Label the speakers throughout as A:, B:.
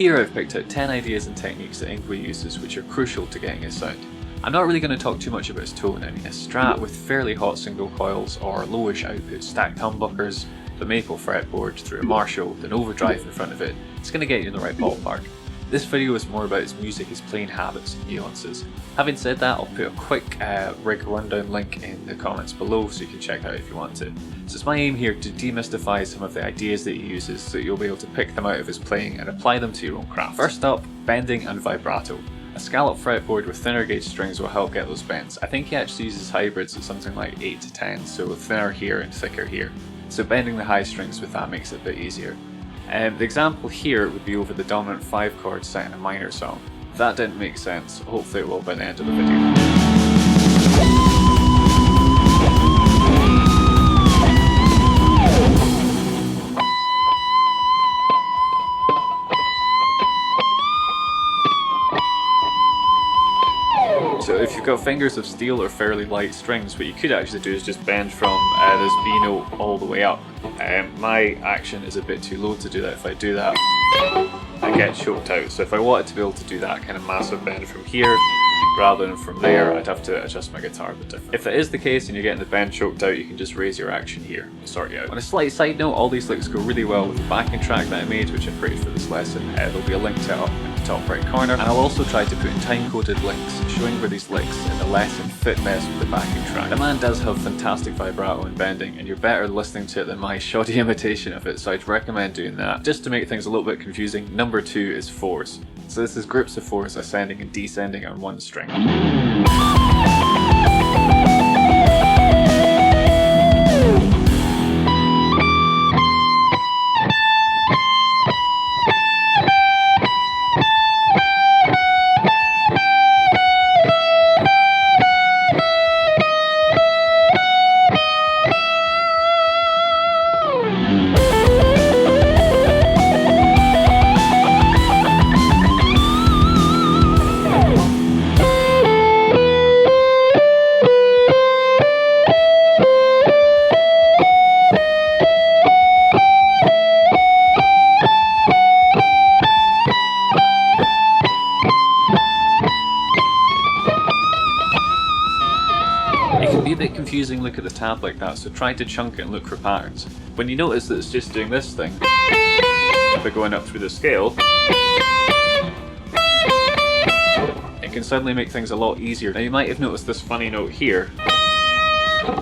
A: Here I've picked out 10 ideas and techniques that Yngwie uses which are crucial to getting his sound. I'm not really going to talk too much about his tone. I mean, a Strat with fairly hot single coils or lowish output stacked humbuckers, the maple fretboard through a Marshall, an overdrive in front of it, it's going to get you in the right ballpark. This video is more about his music, his playing habits and nuances. Having said that, I'll put a quick rig rundown link in the comments below so you can check out if you want to. So it's my aim here to demystify some of the ideas that he uses so that you'll be able to pick them out of his playing and apply them to your own craft. First up, bending and vibrato. A scalloped fretboard with thinner gauge strings will help get those bends. I think he actually uses hybrids at something like 8 to 10, so thinner here and thicker here. So bending the high strings with that makes it a bit easier. The example here would be over the dominant 5 chord set in a minor song. If that didn't make sense, hopefully it will by the end of the video. So if you've got fingers of steel or fairly light strings, what you could actually do is just bend from this B note all the way up. My action is a bit too low to do that. If I do that, I get choked out. So if I wanted to be able to do that kind of massive bend from here rather than from there, I'd have to adjust my guitar a bit different. If that is the case and you're getting the bend choked out, you can just raise your action here to sort you out. On a slight side note, all these licks go really well with the backing track that I made, which I created for this lesson. There'll be a link to it up in the top right corner, and I'll also try to put in time-coded links showing where these licks in the lesson fit best with the backing track. The man does have fantastic vibrato and bending, and you're better listening to it than my shoddy imitation of it, so I'd recommend doing that. Just to make things a little bit confusing, number 2 is 4s. So this is groups of 4s ascending and descending on one string. Confusing look at the tab like that, so try to chunk it and look for patterns. When you notice that it's just doing this thing, but going up through the scale, it can suddenly make things a lot easier. Now you might have noticed this funny note here.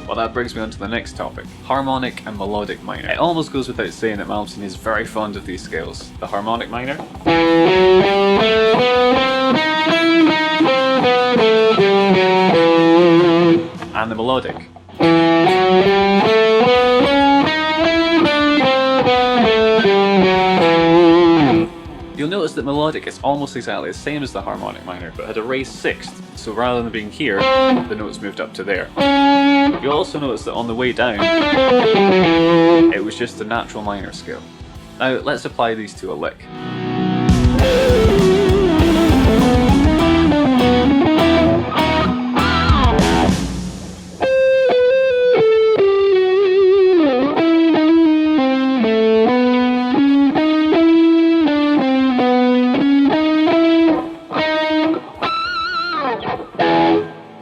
A: Well, that brings me on to the next topic, harmonic and melodic minor. It almost goes without saying that Malmsteen is very fond of these scales. The harmonic minor, and the melodic. You'll notice that melodic is almost exactly the same as the harmonic minor, but had a raised sixth, so rather than being here, the notes moved up to there. You'll also notice that on the way down, it was just a natural minor scale. Now let's apply these to a lick.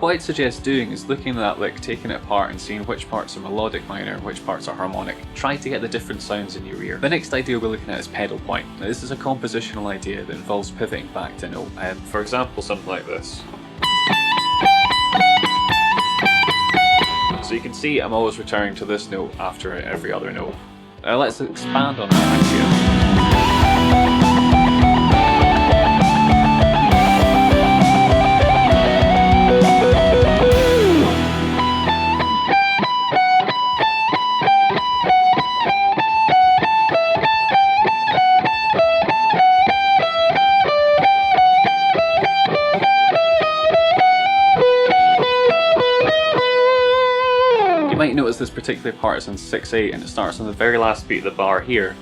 A: What I'd suggest doing is looking at that lick, taking it apart and seeing which parts are melodic minor and which parts are harmonic. Try to get the different sounds in your ear. The next idea we're looking at is pedal point. Now this is a compositional idea that involves pivoting back to note. For example, something like this. So you can see I'm always returning to this note after every other note. Now let's expand on that idea. You might notice this particular part is on 6/8 and it starts on the very last beat of the bar here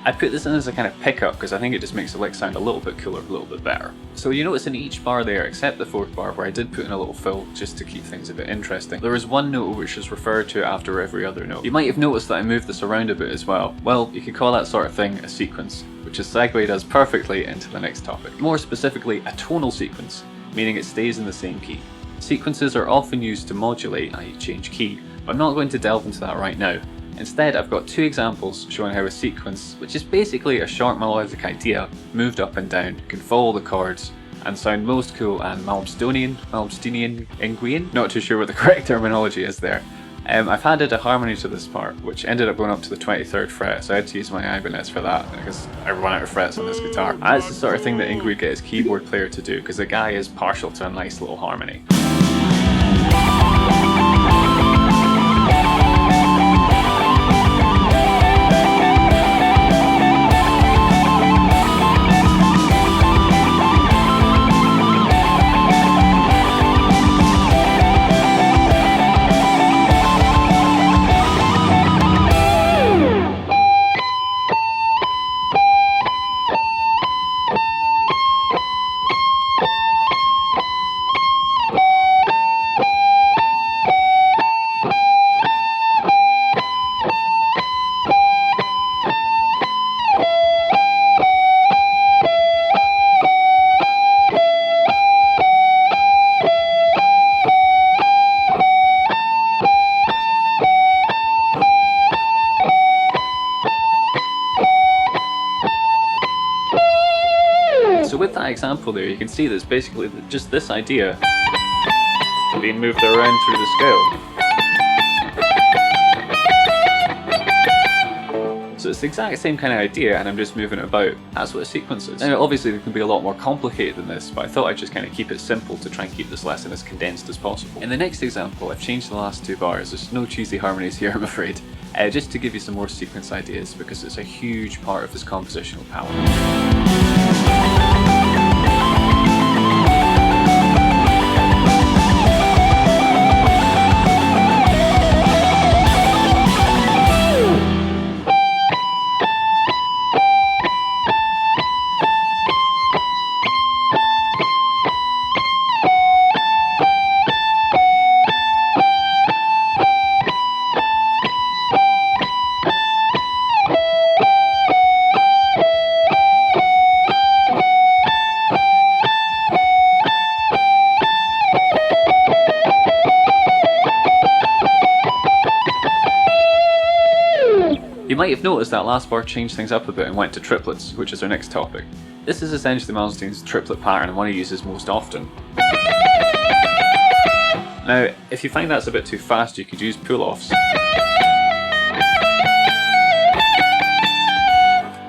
A: I put this in as a kind of pickup because I think it just makes the lick sound a little bit cooler, a little bit better. So you notice in each bar there, except the fourth bar where I did put in a little fill just to keep things a bit interesting, there is one note which is referred to after every other note. You might have noticed that I moved this around a bit as well. Well, you could call that sort of thing a sequence, which is segued us perfectly into the next topic. More specifically, a tonal sequence, meaning it stays in the same key. Sequences are often used to modulate, i.e. change key, but I'm not going to delve into that right now. Instead, I've got two examples showing how a sequence, which is basically a short melodic idea, moved up and down, can follow the chords, and sound most cool and Malmsteenian, Yngwiean, not too sure what the correct terminology is there. I've added a harmony to this part, which ended up going up to the 23rd fret, so I had to use my Ibanez for that, because I run out of frets on this guitar. And that's the sort of thing that Yngwie would get his keyboard player to do, because the guy is partial to a nice little harmony. So with that example there, you can see that it's basically just this idea being moved around through the scale. So it's the exact same kind of idea, and I'm just moving it about. That's what a sequence is. Now obviously it can be a lot more complicated than this, but I thought I'd just kind of keep it simple to try and keep this lesson as condensed as possible. In the next example, I've changed the last two bars. There's no cheesy harmonies here, I'm afraid. Just to give you some more sequence ideas, because it's a huge part of this compositional palette. You might have noticed that last bar changed things up a bit and went to triplets, which is our next topic. This is essentially Malmsteen's triplet pattern and one he uses most often. Now, if you find that's a bit too fast, you could use pull-offs.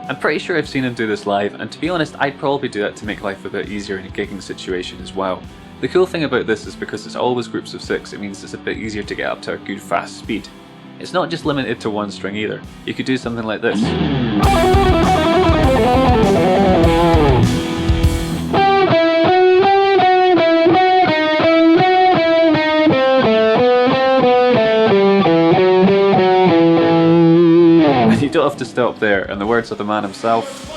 A: I'm pretty sure I've seen him do this live, and to be honest, I'd probably do that to make life a bit easier in a gigging situation as well. The cool thing about this is because it's always groups of 6, it means it's a bit easier to get up to a good fast speed. It's not just limited to one string either. You could do something like this. And you don't have to stop there, in the words of the man himself.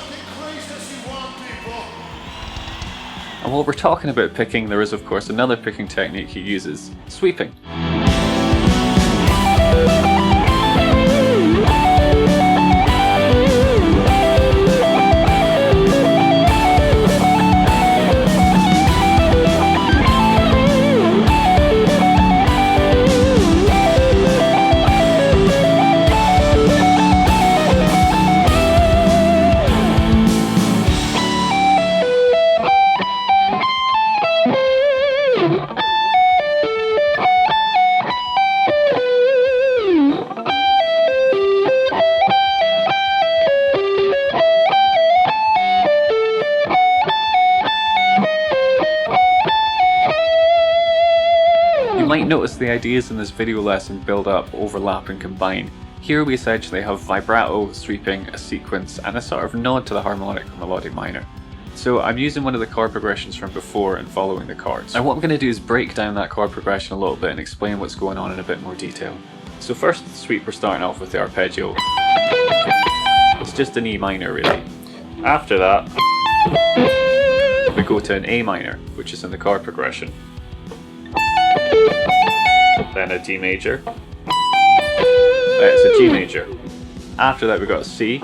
A: And while we're talking about picking, there is of course another picking technique he uses, sweeping. You might notice the ideas in this video lesson build up, overlap and combine. Here we essentially have vibrato, sweeping, a sequence, and a sort of nod to the harmonic or melodic minor. So I'm using one of the chord progressions from before and following the chords. And what I'm going to do is break down that chord progression a little bit and explain what's going on in a bit more detail. So first, the sweep, we're starting off with the arpeggio. It's just an E minor really. After that, we go to an A minor, which is in the chord progression. Then a D major. It's a G major. After that we got a C.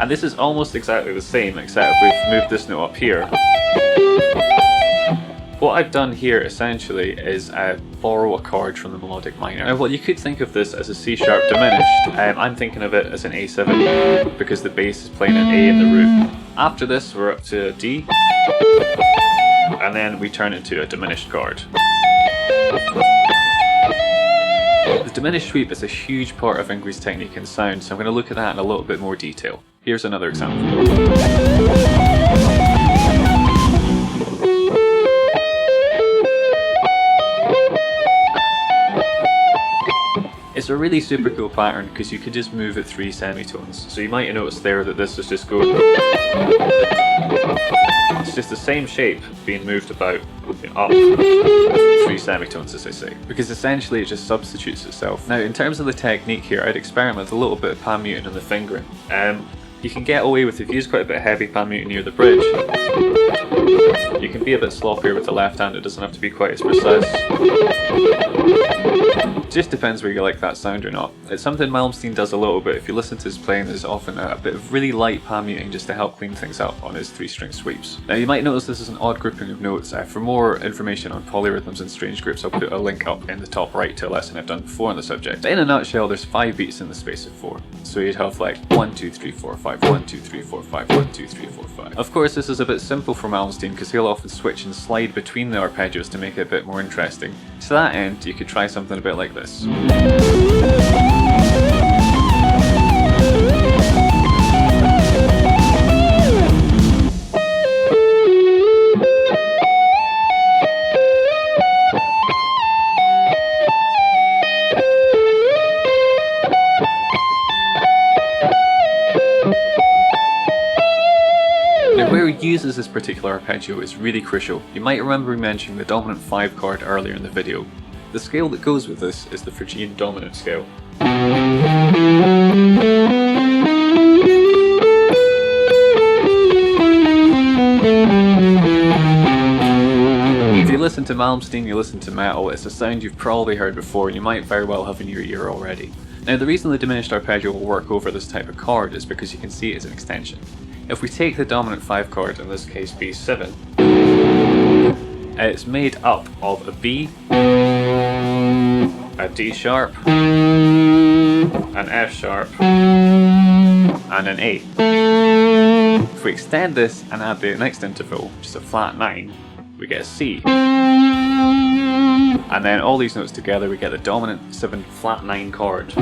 A: And this is almost exactly the same, except we've moved this note up here. What I've done here essentially is borrow a chord from the melodic minor. Now, well, you could think of this as a C sharp diminished. I'm thinking of it as an A7 because the bass is playing an A in the root. After this, we're up to a D, and then we turn it to a diminished chord. The diminished sweep is a huge part of Yngwie's technique and sound, so I'm going to look at that in a little bit more detail. Here's another example. It's a really super cool pattern because you can just move it 3 semitones. So you might notice there that this is just going. It's just the same shape being moved about up 3 semitones, as I say. Because essentially it just substitutes itself. Now, in terms of the technique here, I'd experiment with a little bit of pan muting in the fingering. You can get away with, if you use quite a bit of heavy pan muting near the bridge, you can be a bit sloppier with the left hand. It doesn't have to be quite as precise. Just depends where you like that sound or not. It's something Malmsteen does a little bit. If you listen to his playing, there's often a bit of really light pan muting just to help clean things up on his 3-string sweeps. Now you might notice this is an odd grouping of notes. For more information on polyrhythms and strange groups, I'll put a link up in the top right to a lesson I've done before on the subject. But in a nutshell, there's 5 beats in the space of 4. So you'd have like 1, 2, 3, 4, 5, 1, 2, 3, 4, 5, 1, 2, 3, 4, 5. Of course, this is a bit simple for Malmsteen because he'll often switch and slide between the arpeggios to make it a bit more interesting. To that end, you could try something a bit like this. Now, where he uses this particular arpeggio is really crucial. You might remember me mentioning the dominant 5 chord earlier in the video. The scale that goes with this is the phrygian dominant scale. If you listen to Malmsteen, you listen to metal, it's a sound you've probably heard before and you might very well have in your ear already. Now, the reason the diminished arpeggio will work over this type of chord is because you can see it as an extension. If we take the dominant 5 chord, in this case B7, it's made up of a B, a D sharp, an F sharp, and an A. If we extend this and add the next interval, which is a flat 9, we get a C. And then all these notes together, we get the dominant 7 flat 9 chord,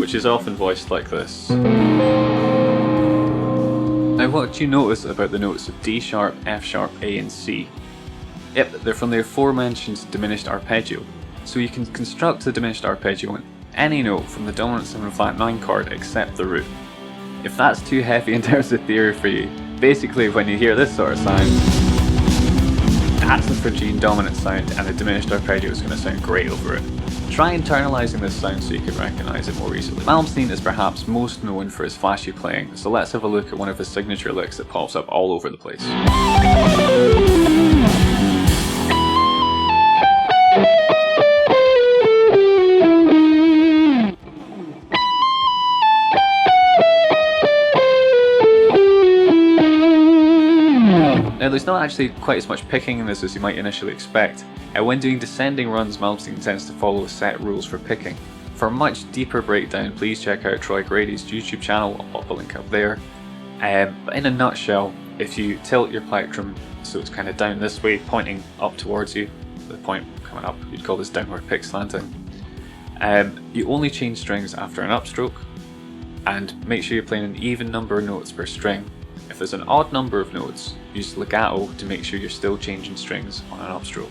A: which is often voiced like this. Now, what do you notice about the notes of D sharp, F sharp, A and C? Yep, they're from the aforementioned diminished arpeggio. So you can construct the diminished arpeggio on any note from the dominant 7 flat 9 chord except the root. If that's too heavy in terms of theory for you, basically when you hear this sort of sound, that's the phrygian dominant sound and the diminished arpeggio is going to sound great over it. Try internalising this sound so you can recognise it more easily. Malmsteen is perhaps most known for his flashy playing, so let's have a look at one of his signature licks that pops up all over the place. Now, there's not actually quite as much picking in this as you might initially expect. When doing descending runs, Malmsteen tends to follow set rules for picking. For a much deeper breakdown, please check out Troy Grady's YouTube channel, I'll pop a link up there. But in a nutshell, if you tilt your plectrum so it's kind of down this way, pointing up towards you, the point coming up, you'd call this downward pick slanting. You only change strings after an upstroke, and make sure you're playing an even number of notes per string. If there's an odd number of notes, use legato to make sure you're still changing strings on an upstroke.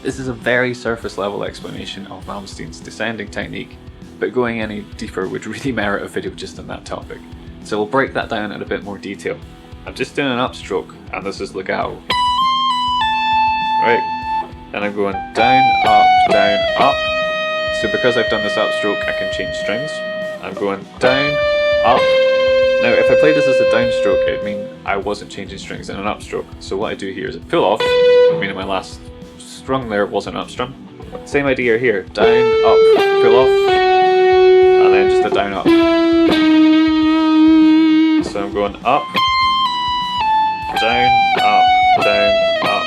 A: This is a very surface level explanation of Malmsteen's descending technique, but going any deeper would really merit a video just on that topic. So we'll break that down in a bit more detail. I'm just doing an upstroke, and this is legato. Right, then I'm going down, up, So because I've done this upstroke, I can change strings. I'm going down, up. Now if I play this as a downstroke, it'd mean I wasn't changing strings in an upstroke. So what I do here is I pull off, meaning my last strung there was an upstrum. Same idea here, down, up, pull off, and then just a down, up. So I'm going up, down, up, down, up,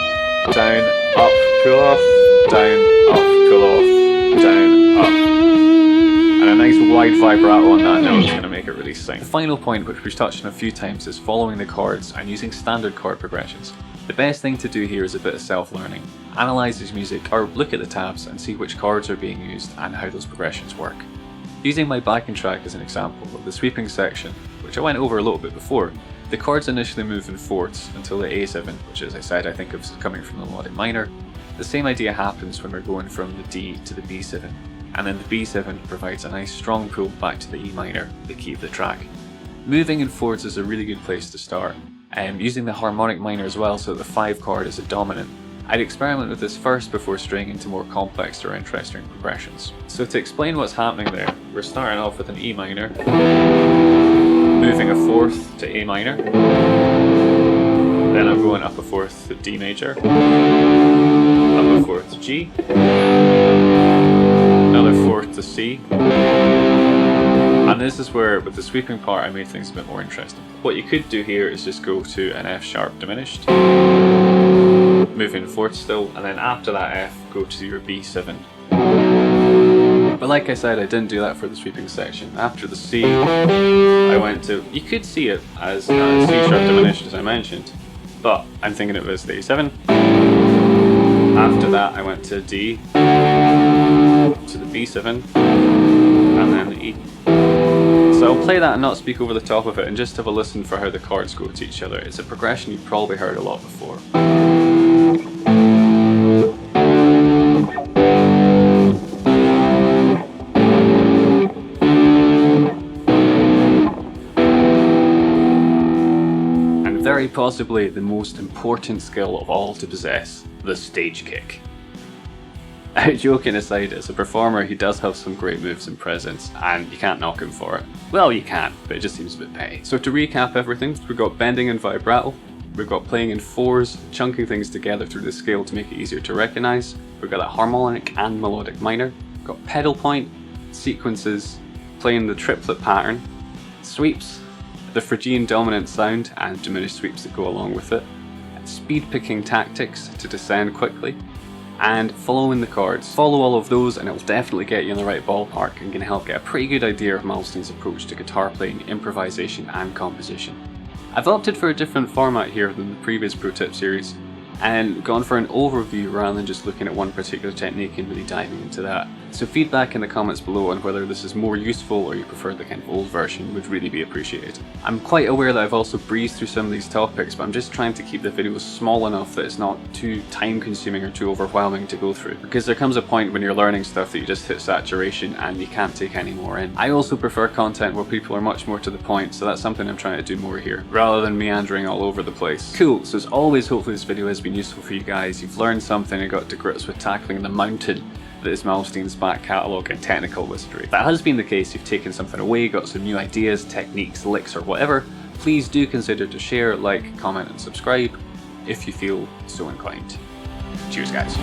A: down, up, pull off, down, up, pull off, down, up. And a nice wide vibrato on that note is going to make it really sing. The final point, which we've touched on a few times, is following the chords and using standard chord progressions. The best thing to do here is a bit of self-learning. Analyse his music, or look at the tabs and see which chords are being used and how those progressions work. Using my backing track as an example of the sweeping section, which I went over a little bit before, the chords initially move in fourths until the A7, which as I said I think of as coming from the melodic minor. The same idea happens when we're going from the D to the B7, and then the B7 provides a nice strong pull back to the E minor, the key of the track. Moving in fourths is a really good place to start, using the harmonic minor as well so that the 5 chord is a dominant. I'd experiment with this first before straying into more complex or interesting progressions. So to explain what's happening there, we're starting off with an E minor, moving a fourth to A minor, then I'm going up a fourth to D major, up a fourth to G, another fourth to C, and this is where with the sweeping part I made things a bit more interesting. What you could do here is just go to an F sharp diminished, move in fourth still, and then after that F go to your B7. But like I said, I didn't do that for the sweeping section. After the C, I went to, you could see it as C sharp diminished as I mentioned, but I'm thinking of it as the A7. After that I went to D, to the B7, and then the E. So I'll play that and not speak over the top of it and just have a listen for how the chords go to each other. It's a progression you've probably heard a lot before. And very possibly the most important skill of all to possess, the stage kick. Joking aside, as a performer he does have some great moves and presence, and you can't knock him for it. Well, you can, but it just seems a bit petty. So to recap everything, we've got bending and vibrato, we've got playing in fours, chunking things together through the scale to make it easier to recognise, we've got a harmonic and melodic minor, we've got pedal point, sequences, playing the triplet pattern, sweeps, the phrygian dominant sound and diminished sweeps that go along with it, speed picking tactics to descend quickly, and following the chords. Follow all of those and it'll definitely get you in the right ballpark and can help get a pretty good idea of Malmsteen's approach to guitar playing, improvisation and composition. I've opted for a different format here than the previous Pro Tip series and gone for an overview rather than just looking at one particular technique and really diving into that. So feedback in the comments below on whether this is more useful or you prefer the kind of old version would really be appreciated. I'm quite aware that I've also breezed through some of these topics, but I'm just trying to keep the videos small enough that it's not too time consuming or too overwhelming to go through, because there comes a point when you're learning stuff that you just hit saturation and you can't take any more in. I also prefer content where people are much more to the point, so that's something I'm trying to do more here, rather than meandering all over the place. Cool, so as always, hopefully this video has been useful for you guys. You've learned something and got to grips with tackling the mountain that is Malmsteen's back catalogue and technical wizardry. If that has been the case, you've taken something away, got some new ideas, techniques, licks or whatever, please do consider to share, like, comment and subscribe if you feel so inclined. Cheers guys.